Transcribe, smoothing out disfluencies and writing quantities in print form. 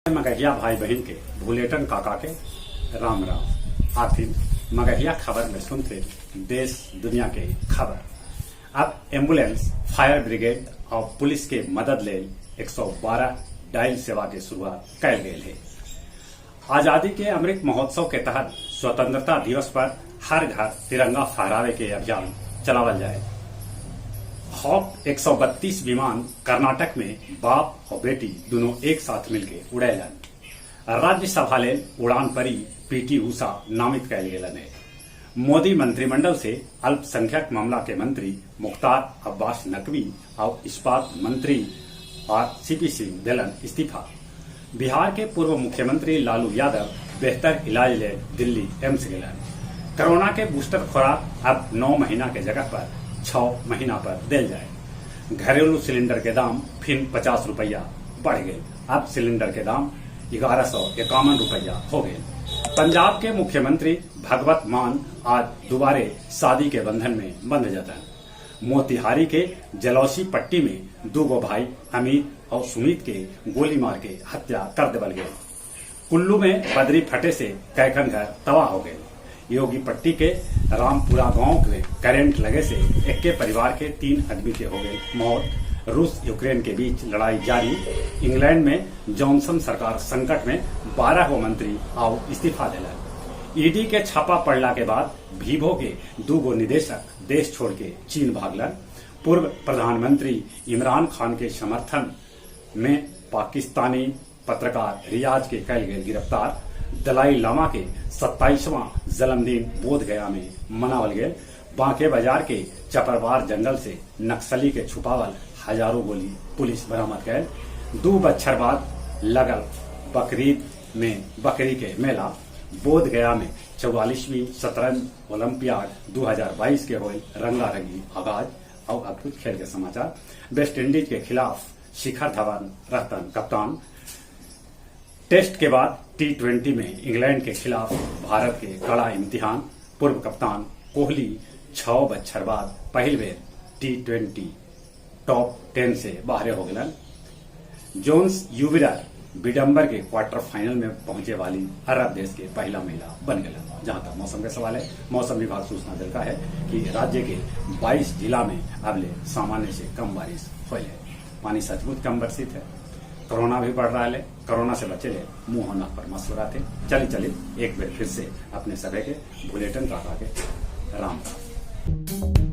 मगहिया भाई बहन के भूलेटन काका के राम राम। आखिर मगहिया खबर में सुनते देश दुनिया के खबर। अब एम्बुलेंस, फायर ब्रिगेड और पुलिस के मदद ले 112 डायल सेवा की शुरुआत कल गई है। आजादी के अमृत महोत्सव के तहत स्वतंत्रता दिवस पर हर घर तिरंगा फहरावे के अभियान चलावल जाए। हॉक 132 विमान कर्नाटक में बाप और बेटी दोनों एक साथ मिलकर उड़ेलन। राज्यसभा ले उड़ान परी पीटी ऊषा नामित कयल गेलन है। मोदी मंत्रिमंडल से अल्पसंख्यक मामला के मंत्री मुख्तार अब्बास नकवी और इस्पात मंत्री सीपी सिंह दिलन इस्तीफा। बिहार के पूर्व मुख्यमंत्री लालू यादव बेहतर इलाज ले दिल्ली एम्स गेलन। कोरोना के बूस्टर खुराक अब 9 महीना के जगह पर 6 महीना पर दिल जाए। घरेलू सिलेंडर के दाम फिर 50 रुपया बढ़ गए। अब सिलेंडर के दाम 1151 रुपया हो गए। पंजाब के मुख्यमंत्री भगवत मान आज दोबारे शादी के बंधन में बंध जाता। मोतिहारी के जलौसी पट्टी में 2 भाई अमित और सुमित के गोली मार के हत्या कर देवल गए। कुल्लू में बदरी फटे से कैखन घर तबाह हो गए। योगी पट्टी के रामपुरा गांव में करंट लगे से एक के परिवार के 3 आदमी के हो गए मौत। रूस यूक्रेन के बीच लड़ाई जारी। इंग्लैंड में जॉनसन सरकार संकट में 12 गो मंत्री आओ इस्तीफा दिला। ईडी के छापा पड़ला के बाद वीवो के 2 निदेशक देश छोड़ के चीन भागलन। पूर्व प्रधानमंत्री इमरान खान के समर्थन में पाकिस्तानी पत्रकार रियाज के कल गए गिरफ्तार। दलाई लामा के 27वां जन्मदिन बोध गया में मनावल गए। बांके बाजार के चपरवार जंगल से नक्सली के छुपावल हजारों गोली पुलिस बरामद गए। 2 बच्छर बाद लगल बकरीद में बकरी के मेला। बोध गया में 44वीं शतरंज ओलंपियाड 2022 के हुए रंगारंगी आगाज। और अब कुछ खेल के समाचार। वेस्ट इंडीज के खिलाफ शिखर धवन रहतन कप्तान। टेस्ट के बाद T20 में इंग्लैंड के खिलाफ भारत के कड़ा इम्तिहान। पूर्व कप्तान कोहली 6 बच्छर बाद पहल बेर T20 टॉप 10 से बाहर हो गए। जोन्स युविरर विडम्बर के क्वार्टर फाइनल में पहुंचे वाली अरब देश के पहला महिला बन गए। जहां तक मौसम का सवाल है, मौसम विभाग सूचना दिलका है कि राज्य के 22 जिला में अबले सामान्य से कम बारिश हुई है। पानी सचमुच कम बरसित है। कोरोना भी बढ़ रहा है। कोरोना से बचे ले मुंह होना पर मस्कुराते। चलिए एक बार फिर से अपने सभी के बुलेटिन काका के राम राम।